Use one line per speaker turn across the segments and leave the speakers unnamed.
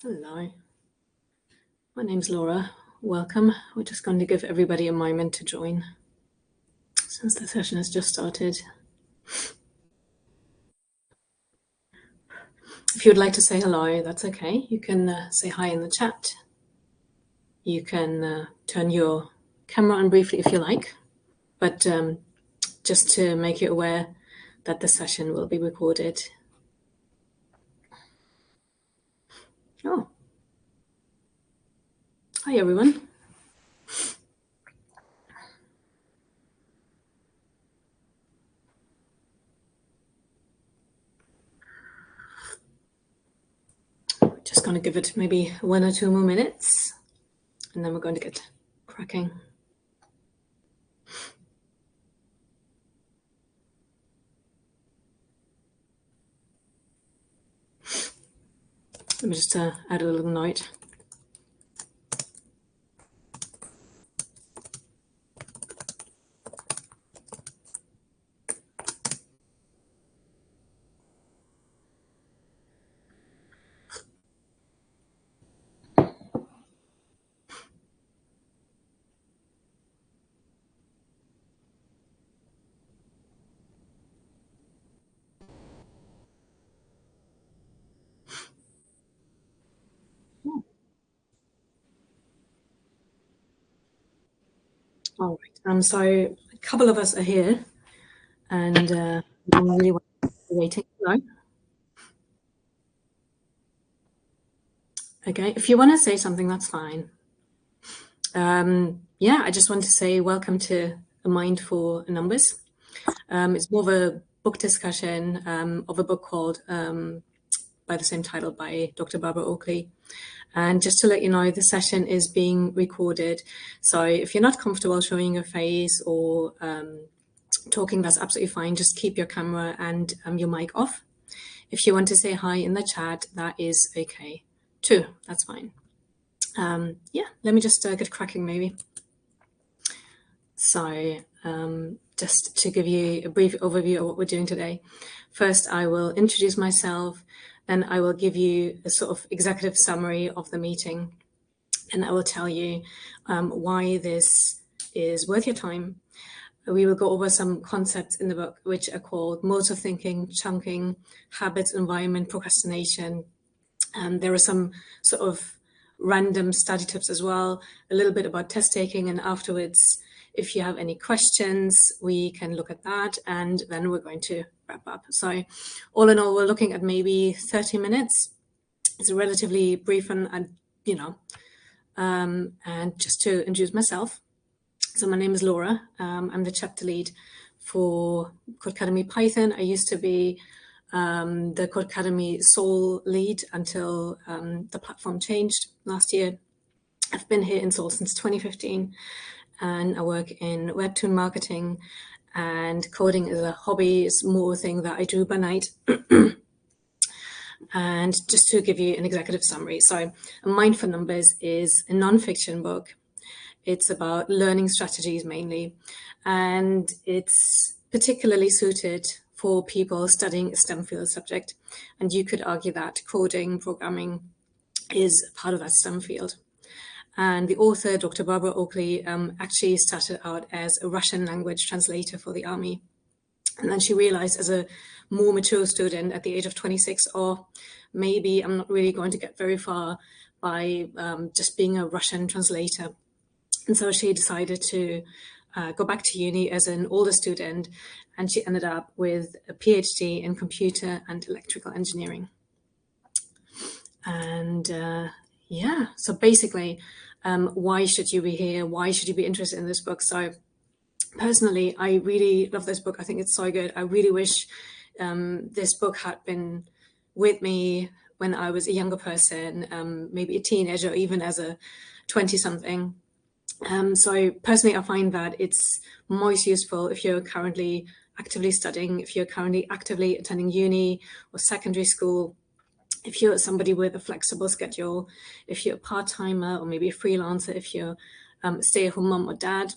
Hello, my name's Laura. Welcome. We're just going to give everybody a moment to join since the session has just started. If you would like to say hello, that's okay. You can say hi in the chat. You can turn your camera on briefly if you like, but just to make you aware that the session will be recorded. Oh, hi everyone. Just going to give it maybe 1 or 2 more minutes, and then we're going to get cracking. Let me just add a little note. All right. So a couple of us are here, and I really want to be waiting. No? Okay. If you want to say something, that's fine. Yeah, I just want to say welcome to A Mind for Numbers. It's more of a book discussion of a book called by the same title by Dr. Barbara Oakley. And just to let you know, the session is being recorded. So if you're not comfortable showing your face or talking, that's absolutely fine. Just keep your camera and your mic off. If you want to say hi in the chat, that is okay too. That's fine. Yeah, let me just get cracking maybe. So just to give you a brief overview of what we're doing today. First, I will introduce myself, then I will give you a sort of executive summary of the meeting, and I will tell you why this is worth your time. We will go over some concepts in the book, which are called modes of thinking, chunking, habits, environment, procrastination. There are some sort of random study tips as well, a little bit about test taking, and afterwards, if you have any questions, we can look at that, and then we're going to wrap up. So all in all, we're looking at maybe 30 minutes. It's a relatively brief and and just to introduce myself. So my name is Laura. I'm the chapter lead for Codecademy Python. I used to be the Codecademy sole lead until the platform changed last year. I've been here in Seoul since 2015, and I work in webtoon marketing, and coding is a hobby. It's more a thing that I do by night. And just to give you an executive summary, so A Mind for Numbers is a non-fiction book. It's about learning strategies mainly, and it's particularly suited for people studying a STEM field subject. And you could argue that coding, programming is part of that STEM field. And the author, Dr. Barbara Oakley, actually started out as a Russian language translator for the army. And then she realized as a more mature student at the age of 26, oh, maybe I'm not really going to get very far by just being a Russian translator. And so she decided to go back to uni as an older student, and she ended up with a PhD in computer and electrical engineering. And yeah, so basically, why should you be here? Why should you be interested in this book? So personally, I really love this book. I think it's so good. I really wish this book had been with me when I was a younger person, maybe a teenager, or even as a 20-something. So personally, I find that it's most useful if you're currently actively studying, if you're currently actively attending uni or secondary school, if you're somebody with a flexible schedule, if you're a part-timer or maybe a freelancer, if you're a stay-at-home mom or dad.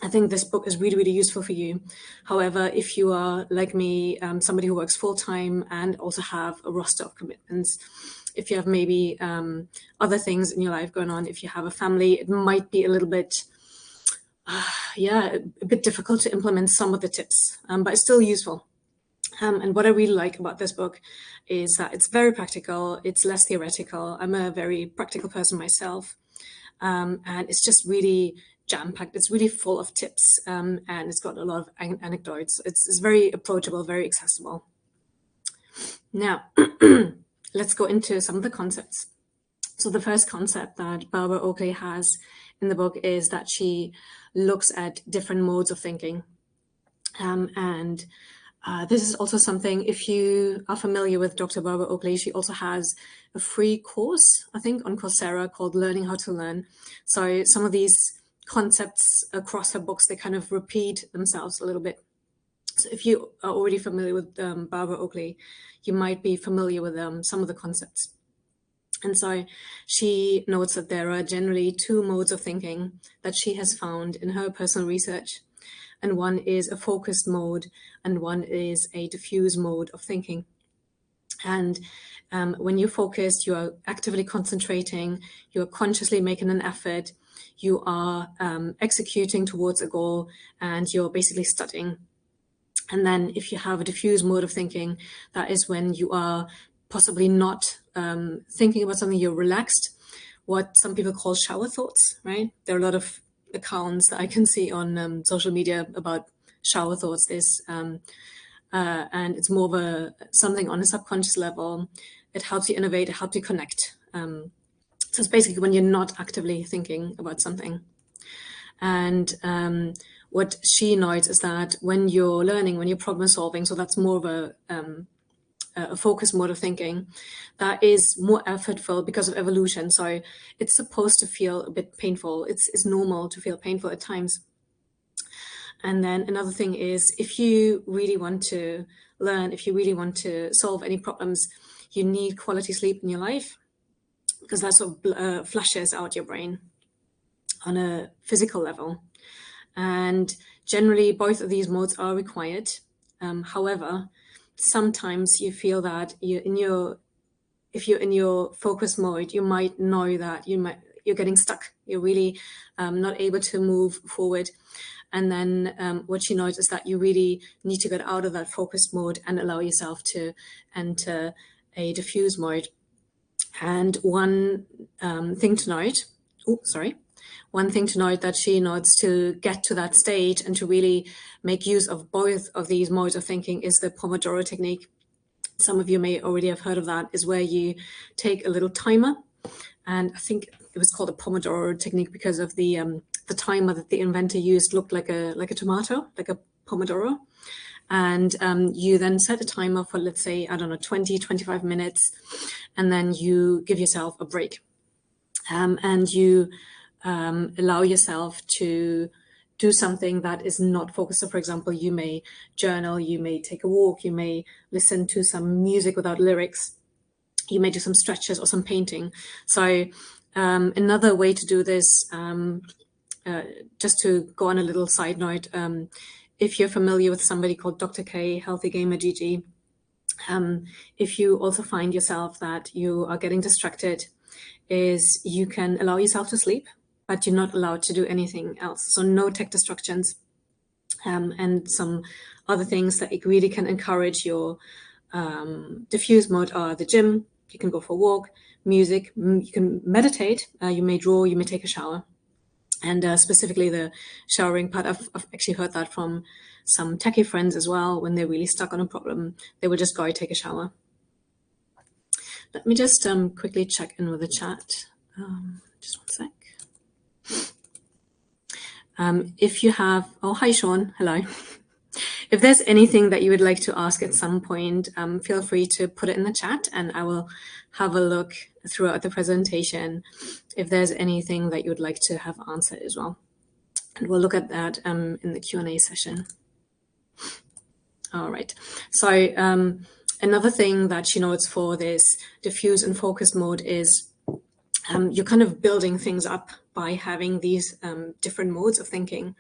I think this book is really, really useful for you. However, if you are like me, somebody who works full-time and also have a roster of commitments, if you have maybe other things in your life going on, if you have a family, it might be a little bit, a bit difficult to implement some of the tips, but it's still useful. And what I really like about this book is that it's very practical, it's less theoretical. I'm a very practical person myself. And it's just really jam-packed. It's really full of tips, and it's got a lot of anecdotes. It's very approachable, very accessible. Now, let's go into some of the concepts. So the first concept that Barbara Oakley has in the book is that she looks at different modes of thinking. This is also something, if you are familiar with Dr. Barbara Oakley, she also has a free course, I think, on Coursera called Learning How to Learn. So some of these concepts across her books, they kind of repeat themselves a little bit. So if you are already familiar with Barbara Oakley, you might be familiar with some of the concepts. And so she notes that there are generally two modes of thinking that she has found in her personal research. And one is a focused mode, and one is a diffuse mode of thinking. And when you're focused, you are actively concentrating, you are consciously making an effort, you are executing towards a goal, and you're basically studying. And then if you have a diffuse mode of thinking, that is when you are possibly not thinking about something, you're relaxed, what some people call shower thoughts, right? There are a lot of accounts that I can see on social media about shower thoughts. And it's more of something on a subconscious level. It helps you innovate, it helps you connect. So it's basically when you're not actively thinking about something. And what she notes is that when you're learning, when you're problem solving, so that's more of a focused mode of thinking, that is more effortful because of evolution. So it's supposed to feel a bit painful. It's normal to feel painful at times. And then another thing is, if you really want to learn, if you really want to solve any problems, you need quality sleep in your life, because that sort of flushes out your brain on a physical level. And generally, both of these modes are required. However, sometimes you feel that if you're in your focus mode, you might know that you're getting stuck. You're really not able to move forward. And then what she knows is that you really need to get out of that focused mode and allow yourself to enter a diffuse mode. And one thing to note that she notes to get to that stage and to really make use of both of these modes of thinking is the Pomodoro technique. Some of you may already have heard of that, is where you take a little timer, and I think it was called a Pomodoro technique because of the timer that the inventor used looked like a tomato, like a Pomodoro. And you then set a timer for, let's say, 20, 25 minutes, and then you give yourself a break. And you allow yourself to do something that is not focused. So for example, you may journal, you may take a walk, you may listen to some music without lyrics, you may do some stretches or some painting. So another way to do this, just to go on a little side note, if you're familiar with somebody called Dr. K, Healthy Gamer GG, if you also find yourself that you are getting distracted, is you can allow yourself to sleep, but you're not allowed to do anything else. So no tech distractions, and some other things that really can encourage your diffuse mode are the gym. You can go for a walk, music, you can meditate, you may draw, you may take a shower. And specifically the showering part, I've actually heard that from some techie friends as well. When they're really stuck on a problem, they will just go take a shower. Let me just quickly check in with the chat. Just one sec. If you have, oh, hi, Sean. Hello. If there's anything that you would like to ask at some point, feel free to put it in the chat and I will have a look throughout the presentation if there's anything that you would like to have answered as well. And we'll look at that in the Q&A session. All right. So another thing that she notes for this diffuse and focused mode is you're kind of building things up by having these different modes of thinking,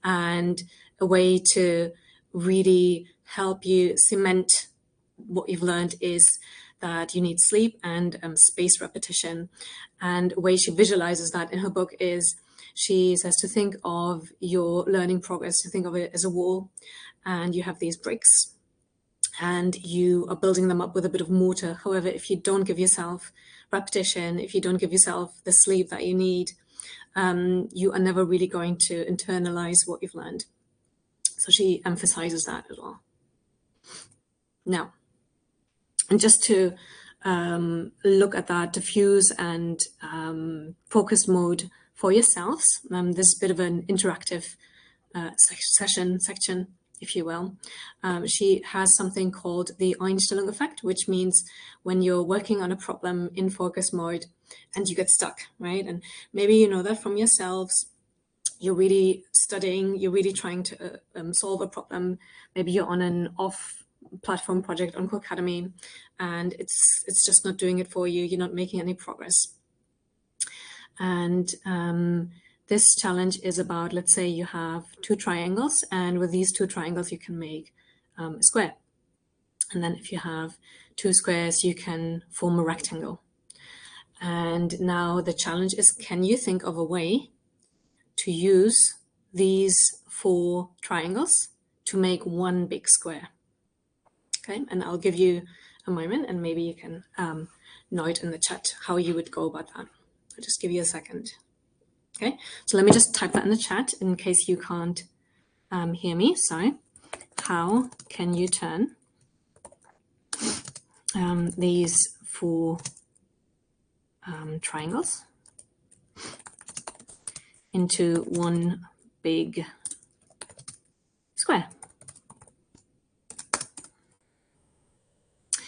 and a way to really help you cement what you've learned is that you need sleep and spaced repetition. And a way she visualizes that in her book is she says to think of your learning progress, to think of it as a wall, and you have these bricks and you are building them up with a bit of mortar. However, if you don't give yourself repetition, if you don't give yourself the sleep that you need, you are never really going to internalize what you've learned. So she emphasizes that as well. Now, and just to look at that diffuse and focused mode for yourselves, this is a bit of an interactive section, if you will. She has something called the Einstellung effect, which means when you're working on a problem in focus mode and you get stuck, right? And maybe you know that from yourselves. You're really studying, you're really trying to solve a problem. Maybe you're on an off-platform project on Codecademy, and it's just not doing it for you. You're not making any progress. And this challenge is about, let's say you have two triangles, and with these two triangles, you can make a square. And then if you have two squares, you can form a rectangle. And now the challenge is, can you think of a way to use these four triangles to make one big square? Okay, and I'll give you a moment, and maybe you can note in the chat how you would go about that. I'll just give you a second. Okay, so let me just type that in the chat in case you can't hear me. So, how can you turn these four triangles into one big square?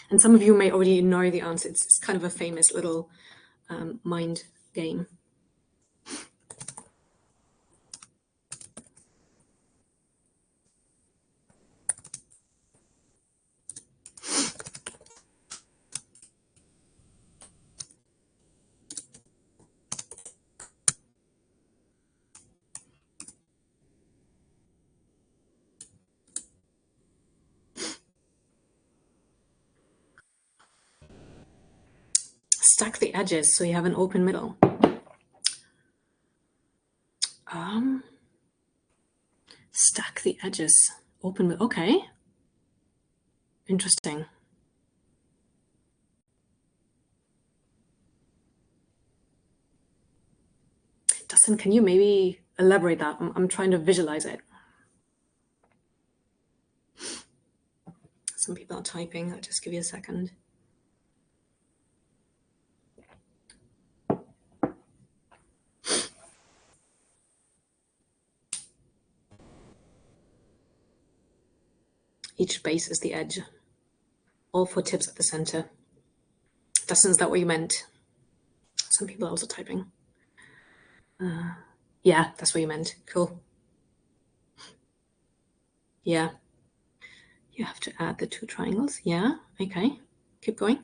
And some of you may already know the answer. It's kind of a famous little mind game. Stack the edges so you have an open middle. Stack the edges, open middle. Okay, interesting. Dustin, can you maybe elaborate that? I'm trying to visualize it. Some people are typing. I'll just give you a second. Each base is the edge. All four tips at the center. Dustin, is that what you meant? Some people are also typing. Yeah, that's what you meant. Cool. Yeah. You have to add the two triangles. Yeah, okay. Keep going.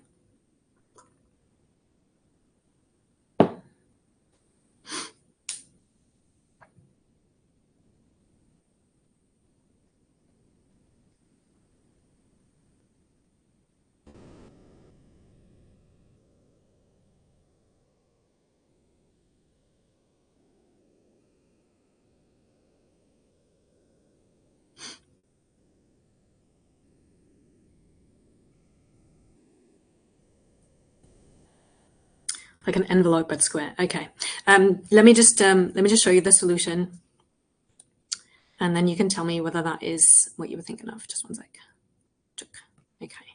Like an envelope but square. Okay. Let me just show you the solution, and then you can tell me whether that is what you were thinking of. Just one sec. Okay.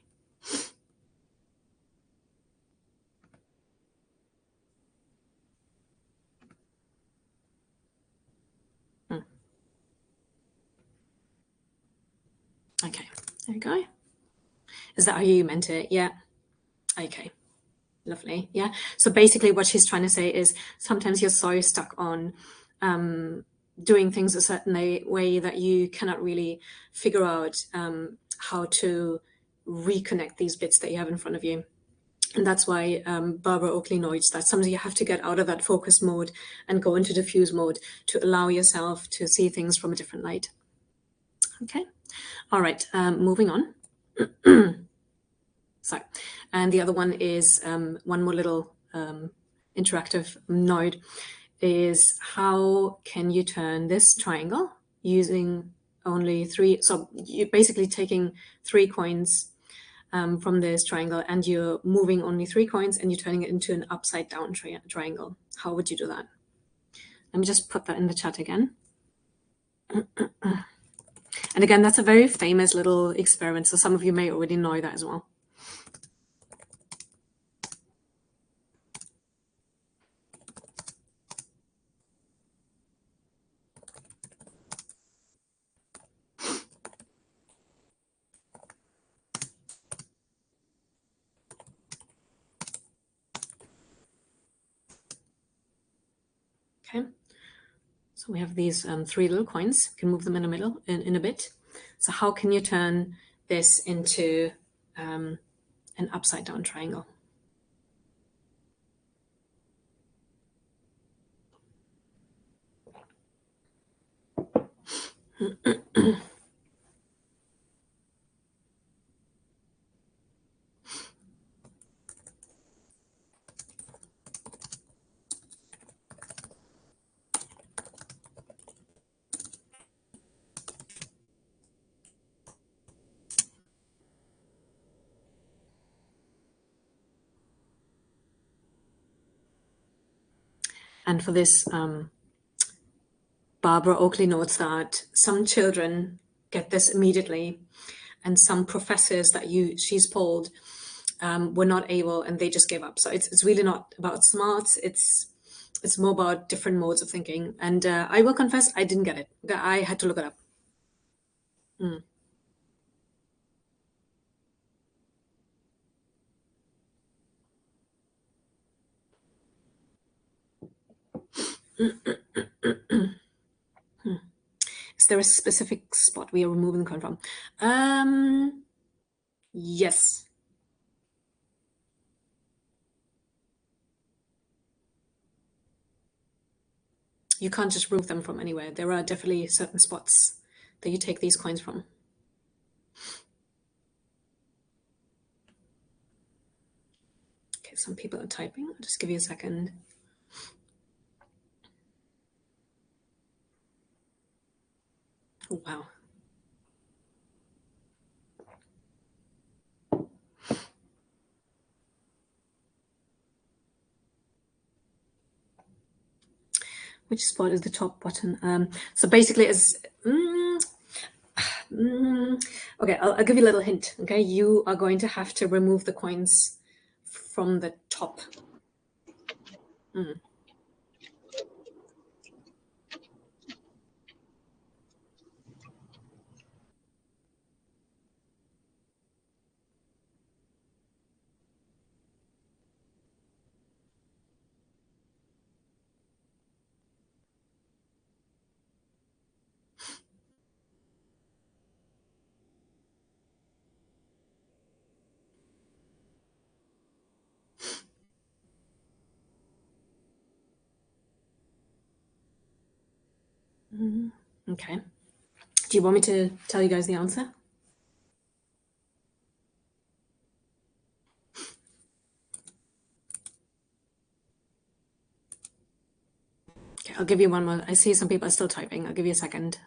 Okay. There we go. Is that how you meant it? Yeah. Okay. Lovely. Yeah. So basically what she's trying to say is sometimes you're so stuck on doing things a certain way that you cannot really figure out how to reconnect these bits that you have in front of you. And that's why Barbara Oakley notes that sometimes you have to get out of that focus mode and go into diffuse mode to allow yourself to see things from a different light. Okay. All right. Moving on. So, and the other one is one more little interactive node is how can you turn this triangle using only 3. So you're basically taking 3 coins from this triangle and you're moving only 3 coins and you're turning it into an upside down triangle. How would you do that? Let me just put that in the chat again. And again, that's a very famous little experiment. So some of you may already know that as well. Okay. So we have these 3 little coins. You can move them in the middle in a bit. So how can you turn this into an upside down triangle? And for this, Barbara Oakley notes that some children get this immediately, and some professors that she's polled were not able, and they just gave up. So it's really not about smarts. It's more about different modes of thinking. And I will confess, I didn't get it. I had to look it up. Is there a specific spot we are removing the coin from? Yes. You can't just remove them from anywhere. There are definitely certain spots that you take these coins from. Okay, some people are typing. I'll just give you a second. Oh, wow. Which spot is the top button? So basically, okay, I'll give you a little hint. Okay, you are going to have to remove the coins from the top. Okay. Do you want me to tell you guys the answer? Okay, I'll give you one more. I see some people are still typing. I'll give you a second.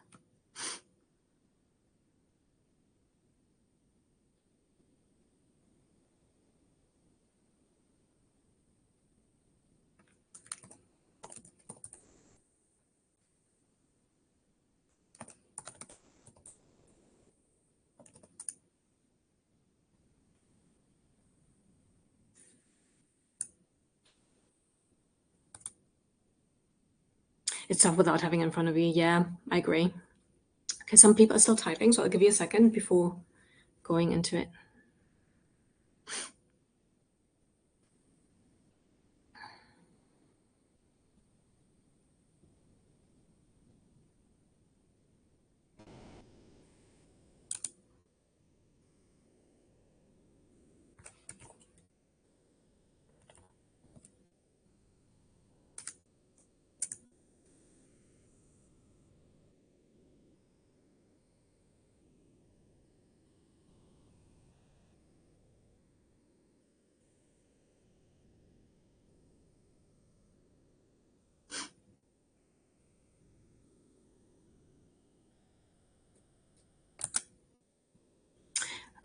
It's tough without having it in front of you. Yeah, I agree. Okay, some people are still typing, so I'll give you a second before going into it.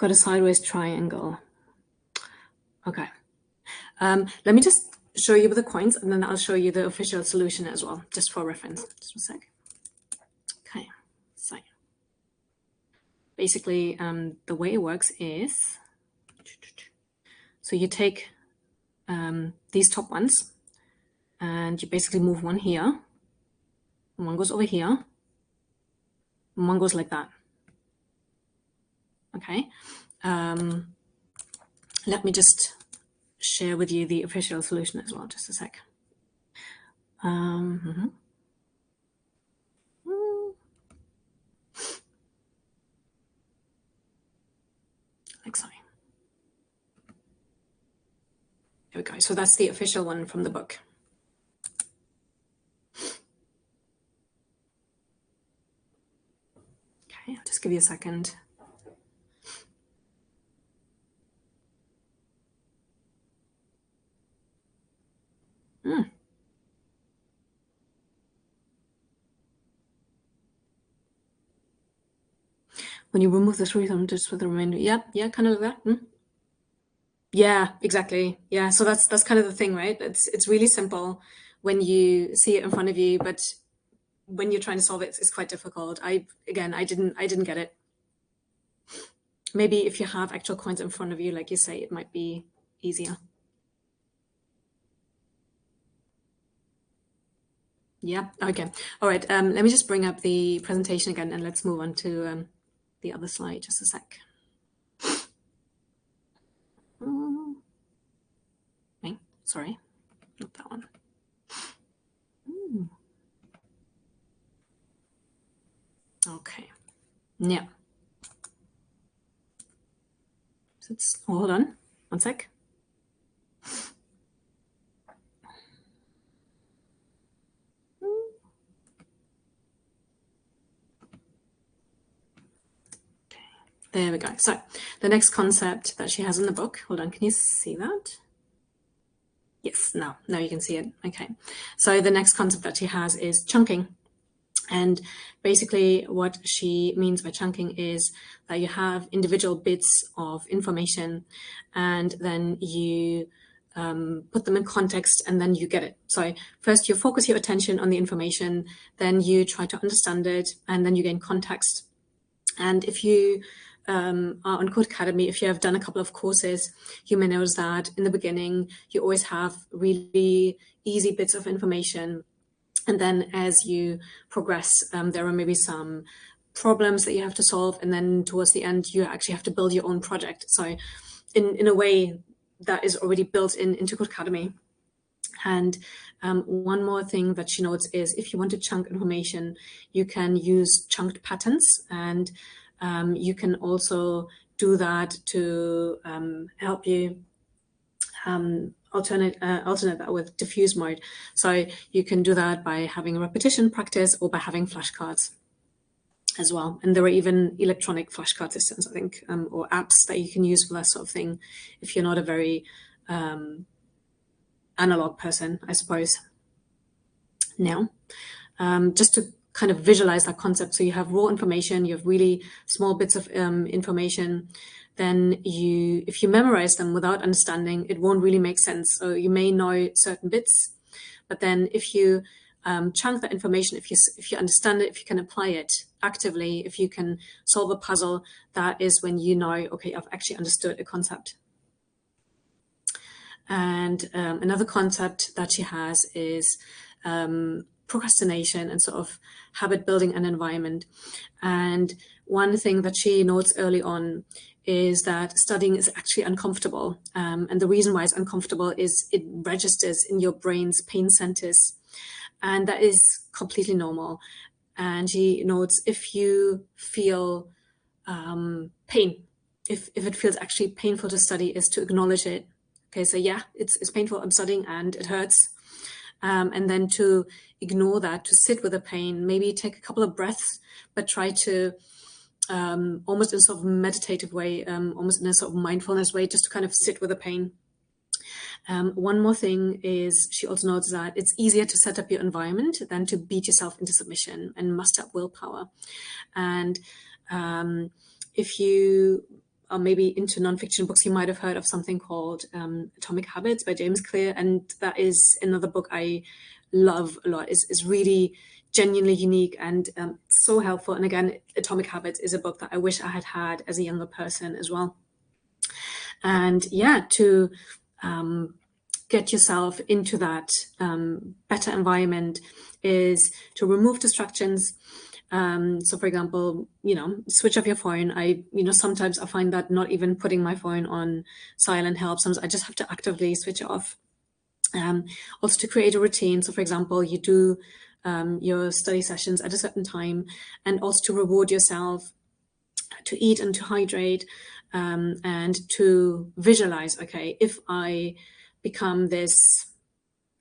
got a sideways triangle. Okay. Let me just show you with the coins, and then I'll show you the official solution as well, just for reference. Just a sec. Okay. So basically, the way it works is, so you take these top ones, and you basically move one here, and one goes over here, and one goes like that. Okay. Let me just share with you the official solution as well. Just a sec. Like so. There we go. So that's the official one from the book. Okay, I'll just give you a second. When you remove the three just with the remainder. Yeah, kind of like that. Yeah, exactly. Yeah, so that's kind of the thing, right? It's really simple when you see it in front of you, but when you're trying to solve it, it's quite difficult. I didn't get it. Maybe if you have actual coins in front of you, like you say, it might be easier. Yeah, okay. All right, let me just bring up the presentation again, and let's move on to the other slide. Just a sec. Okay, sorry, not that one. Okay, yeah. So hold on, one sec. There we go. So the next concept that she has in the book, hold on, can you see that? Yes, now you can see it. Okay. So the next concept that she has is chunking. And basically what she means by chunking is that you have individual bits of information and then you put them in context and then you get it. So first you focus your attention on the information, then you try to understand it, and then you gain context. And if you are on Codecademy, if you have done a couple of courses, you may notice that in the beginning, you always have really easy bits of information. And then as you progress, there are maybe some problems that you have to solve. And then towards the end, you actually have to build your own project. So in a way, that is already built into Codecademy. And one more thing that she notes is if you want to chunk information, you can use chunked patterns, and you can also do that to help you alternate that with diffuse mode. So you can do that by having a repetition practice or by having flashcards as well. And there are even electronic flashcard systems, I think, or apps that you can use for that sort of thing if you're not a very analog person, I suppose. Now, just to kind of visualize that concept, so you have raw information, you have really small bits of information, then if you memorize them without understanding, it won't really make sense. So you may know certain bits, but then if you chunk that information, if you understand it, if you can apply it actively, if you can solve a puzzle, that is when you know, okay, I've actually understood a concept. And another concept that she has is procrastination and sort of habit building an environment. And one thing that she notes early on is that studying is actually uncomfortable. And the reason why it's uncomfortable is it registers in your brain's pain centers. And that is completely normal. And she notes if you feel pain, if it feels actually painful to study, is to acknowledge it. Okay, so yeah, it's painful, I'm studying and it hurts. And then to ignore that, to sit with the pain, maybe take a couple of breaths, but try to almost in a sort of meditative way, almost in a sort of mindfulness way, just to kind of sit with the pain. One more thing is she also notes that it's easier to set up your environment than to beat yourself into submission and muster up willpower. And if you are maybe into nonfiction books, you might have heard of something called Atomic Habits by James Clear, and that is another book I love a lot. Is really genuinely unique and so helpful. And again, Atomic Habits is a book that I wish I had had as a younger person as well. And yeah, to get yourself into that better environment is to remove distractions. So for example, switch off your phone. Sometimes I find that not even putting my phone on silent helps. Sometimes I just have to actively switch it off. Also to create a routine. So for example, you do your study sessions at a certain time, and also to reward yourself, to eat and to hydrate, and to visualize, okay, if I become this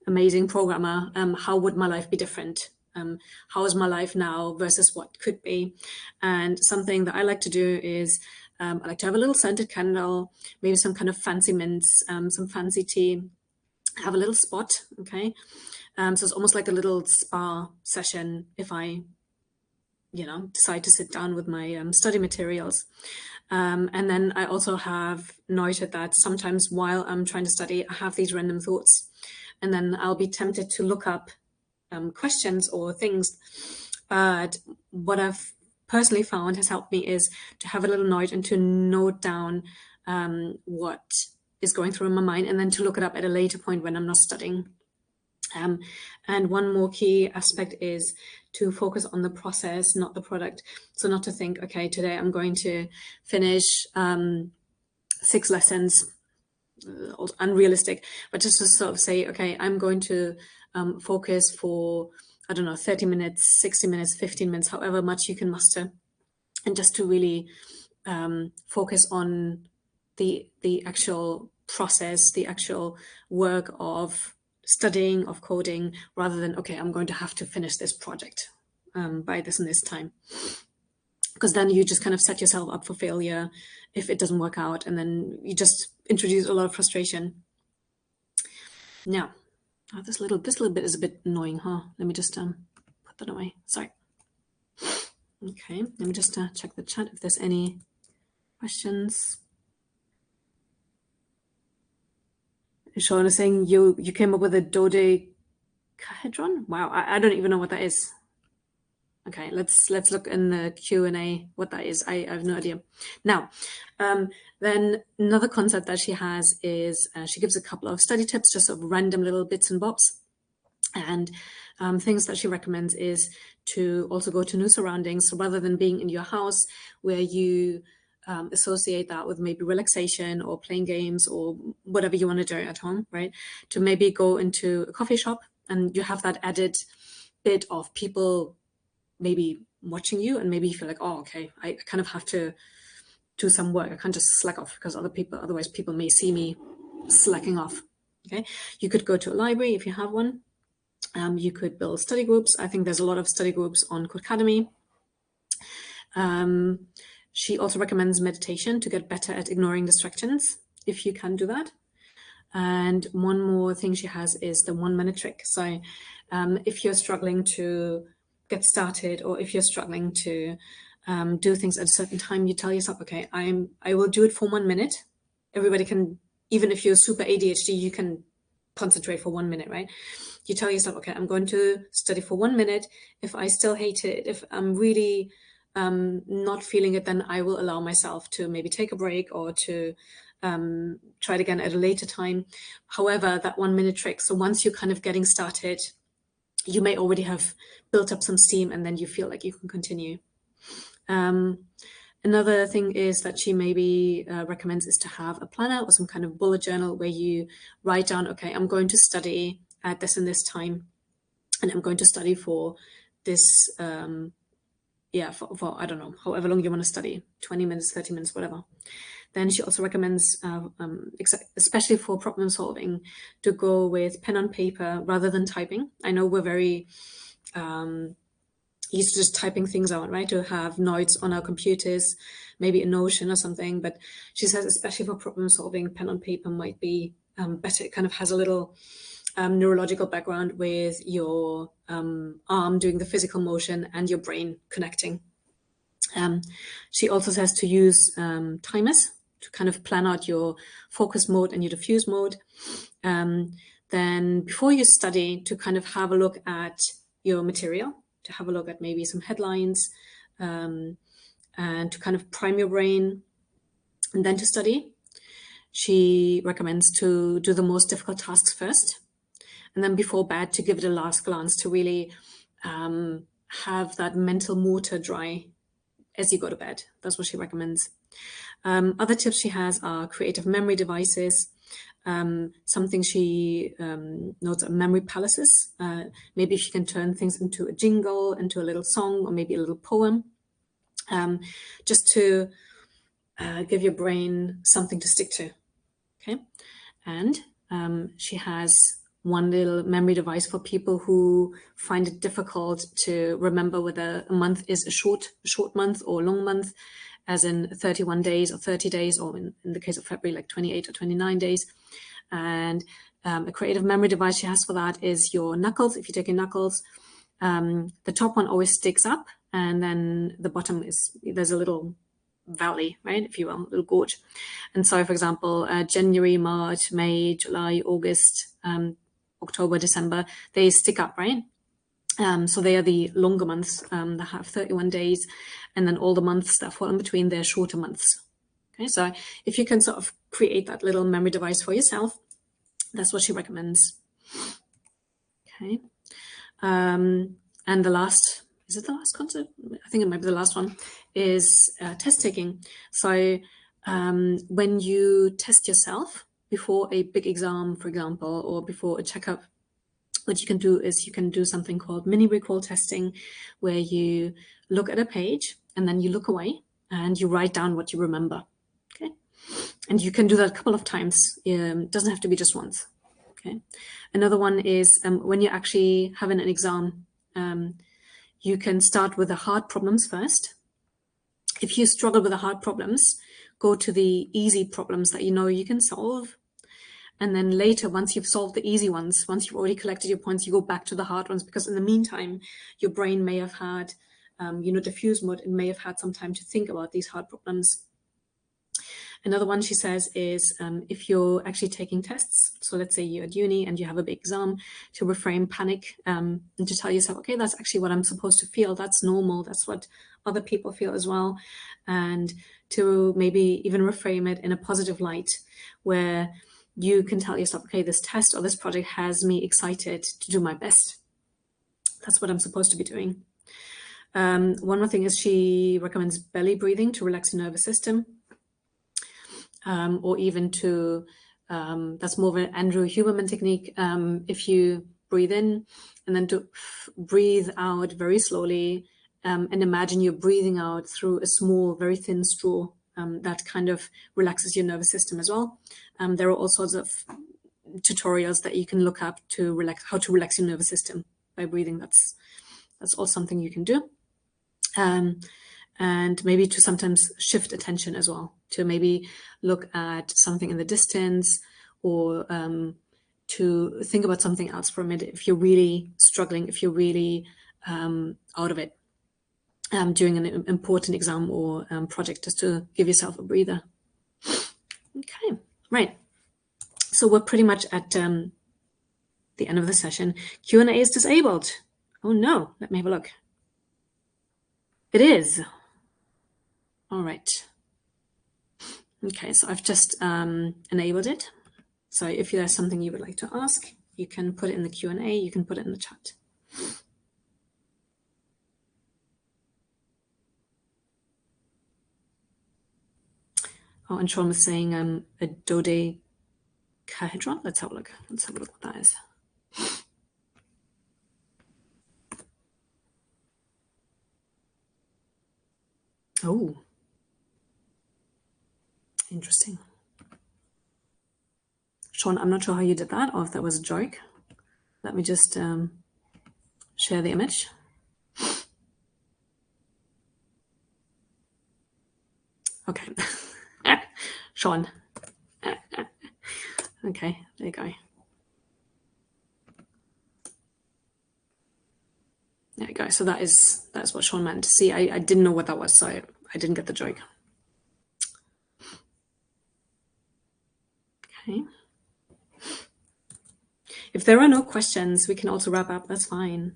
amazing programmer, how would my life be different? How is my life now versus what could be? And something that I like to do is I like to have a little scented candle, maybe some kind of fancy mints, some fancy tea, have a little spot, okay? So it's almost like a little spa session if I, decide to sit down with my study materials. And then I also have noted that sometimes while I'm trying to study, I have these random thoughts. And then I'll be tempted to look up questions or things. But what I've personally found has helped me is to have a little note and to note down what is going through in my mind, and then to look it up at a later point when I'm not studying. And one more key aspect is to focus on the process, not the product. So not to think, okay, today I'm going to finish 6 lessons, unrealistic, but just to sort of say, okay, I'm going to focus for, 30 minutes, 60 minutes, 15 minutes, however much you can muster. And just to really focus on the actual process, the actual work of studying, of coding, rather than, okay, I'm going to have to finish this project by this and this time. Because then you just kind of set yourself up for failure if it doesn't work out, and then you just introduce a lot of frustration. Now, this little bit is a bit annoying, huh? Let me just put that away. Sorry. Okay, let me just check the chat if there's any questions. Sean is saying you came up with a dodecahedron. Wow, I don't even know what that is. Okay, let's look in the Q&A what that is. I have no idea. Now, then another concept that she has is she gives a couple of study tips, just sort of random little bits and bobs. And things that she recommends is to also go to new surroundings. So rather than being in your house where you associate that with maybe relaxation or playing games or whatever you want to do at home, right? To maybe go into a coffee shop and you have that added bit of people maybe watching you, and maybe you feel like, oh, okay, I kind of have to do some work. I can't just slack off because otherwise people may see me slacking off. Okay, you could go to a library if you have one. You could build study groups. I think there's a lot of study groups on Codecademy. She also recommends meditation to get better at ignoring distractions, if you can do that. And one more thing she has is the 1-minute trick. So if you're struggling to get started, or if you're struggling to do things at a certain time, you tell yourself, okay, I will do it for 1 minute. Everybody can, even if you're super ADHD, you can concentrate for 1 minute, right? You tell yourself, okay, I'm going to study for 1 minute. If I still hate it, if I'm really not feeling it, then I will allow myself to maybe take a break or to try it again at a later time. However, that 1-minute trick, so once you're kind of getting started, you may already have built up some steam and then you feel like you can continue. Another thing is that she maybe recommends is to have a planner or some kind of bullet journal where you write down, okay, I'm going to study at this and this time, and I'm going to study for this, for I don't know, however long you want to study, 20 minutes, 30 minutes, whatever. Then she also recommends, especially for problem solving, to go with pen on paper rather than typing. I know we're very used to just typing things out, right? To have notes on our computers, maybe a Notion or something. But she says, especially for problem solving, pen on paper might be better. It kind of has a little neurological background with your arm doing the physical motion and your brain connecting. She also says to use timers. to kind of plan out your focus mode and your diffuse mode. Then before you study, to kind of have a look at your material, to have a look at maybe some headlines, and to kind of prime your brain, and then to study. She recommends to do the most difficult tasks first, and then before bed to give it a last glance, to really have that mental mortar dry as you go to bed. That's what she recommends. Other tips she has are creative memory devices. Something she notes are memory palaces. Maybe if you can turn things into a jingle, into a little song, or maybe a little poem, just to give your brain something to stick to. Okay, and she has one little memory device for people who find it difficult to remember whether a month is a short month or a long month, as in 31 days or 30 days, or in the case of February, like 28 or 29 days. And a creative memory device she has for that is your knuckles. If you take your knuckles, the top one always sticks up, and then the bottom there's a little valley, right, if you will, a little gorge. And so, for example, January, March, May, July, August, October, December, they stick up, right? So they are the longer months that have 31 days, and then all the months that fall in between, they're shorter months. Okay, so if you can sort of create that little memory device for yourself, that's what she recommends. Okay, and the last, is it the last concept? I think it might be the last one, is test taking. So when you test yourself before a big exam, for example, or before a checkup, what you can do is you can do something called mini recall testing, where you look at a page and then you look away and you write down what you remember. Okay, and you can do that a couple of times. It doesn't have to be just once. Okay, another one is when you're actually having an exam, you can start with the hard problems first. If you struggle with the hard problems, go to the easy problems that you know you can solve. And then later, once you've solved the easy ones, once you've already collected your points, you go back to the hard ones, because in the meantime, your brain may have had, diffuse mode, and may have had some time to think about these hard problems. Another one she says is if you're actually taking tests, so let's say you're at uni and you have a big exam, to reframe panic and to tell yourself, okay, that's actually what I'm supposed to feel. That's normal. That's what other people feel as well. And to maybe even reframe it in a positive light, where you can tell yourself, okay, this test or this project has me excited to do my best. That's what I'm supposed to be doing. One more thing is she recommends belly breathing to relax the nervous system. Or even to, that's more of an Andrew Huberman technique. If you breathe in and then to breathe out very slowly, and imagine you're breathing out through a small, very thin straw, that kind of relaxes your nervous system as well. There are all sorts of tutorials that you can look up to relax, how to relax your nervous system by breathing. That's all something you can do. And maybe to sometimes shift attention as well, to maybe look at something in the distance, or to think about something else for a minute if you're really struggling, if you're really out of it during an important exam or project, just to give yourself a breather. Okay, right. So we're pretty much at the end of the session. Q&A is disabled. Oh no, let me have a look. It is. All right. Okay, so I've just enabled it. So if there's something you would like to ask, you can put it in the Q&A, you can put it in the chat. Oh, and Sean was saying a dodecahedron. Let's have a look. Let's have a look what that is. Oh, interesting. Sean, I'm not sure how you did that, or if that was a joke. Let me just share the image. Okay. Sean. Okay, there you go. There you go. So that's what Sean meant. See, I didn't know what that was, so I didn't get the joke. Okay. If there are no questions, we can also wrap up. That's fine.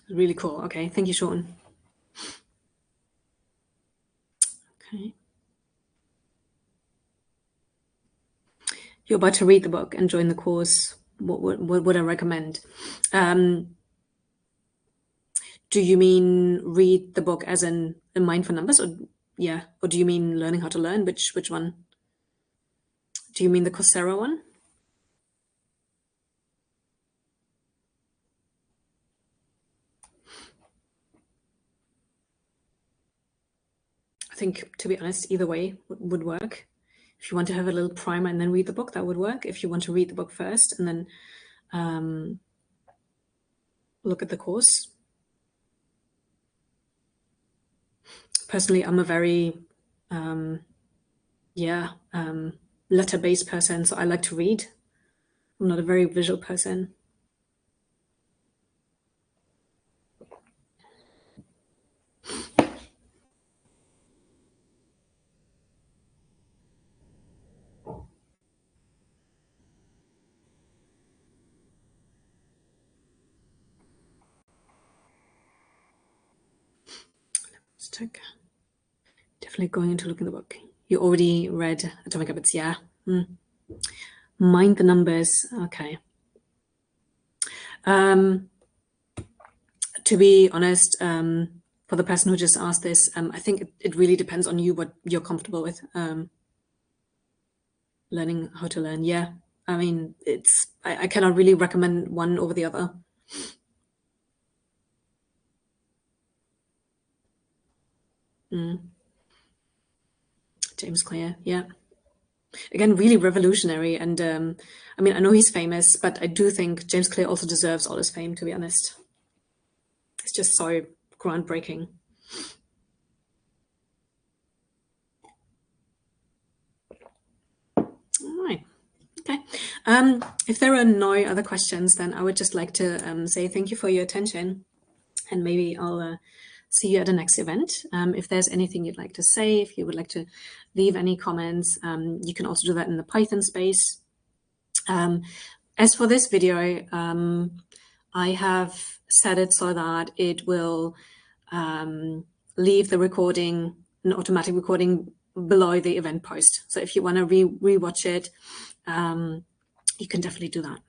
Really cool. Okay, thank you, Sean. Okay. You're about to read the book and join the course. What would I recommend? Do you mean read the book as in Mind for Numbers, or yeah, or do you mean learning how to learn? Which one? Do you mean the Coursera one? I think, to be honest, either way would work. If you want to have a little primer and then read the book, that would work. If you want to read the book first and then look at the course. Personally, I'm a very letter-based person, so I like to read. I'm not a very visual person. Let's check. Definitely going to look in the book. You already read Atomic Habits, yeah. Mind the Numbers, okay. To be honest, for the person who just asked this, I think it really depends on you, what you're comfortable with. Learning how to learn, yeah. I mean, I cannot really recommend one over the other. James Clear, yeah. Again, really revolutionary. And I mean, I know he's famous, but I do think James Clear also deserves all his fame, to be honest. It's just so groundbreaking. All right. Okay. If there are no other questions, then I would just like to say thank you for your attention, and maybe I'll see you at the next event. If there's anything you'd like to say, if you would like to leave any comments, you can also do that in the Python space. As for this video, I have set it so that it will leave the recording, an automatic recording below the event post. So if you want to rewatch it, you can definitely do that.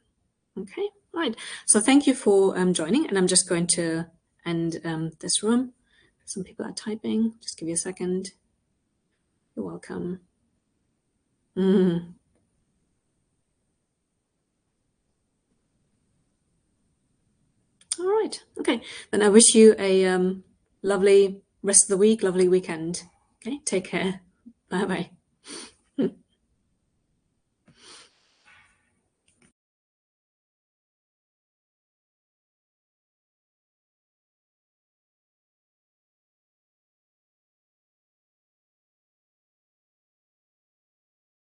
Okay, all right. So thank you for joining, and I'm just going to end this room. Some people are typing. Just give you a second. You're welcome. All right. Okay. Then I wish you a lovely rest of the week, lovely weekend. Okay. Take care. Bye bye.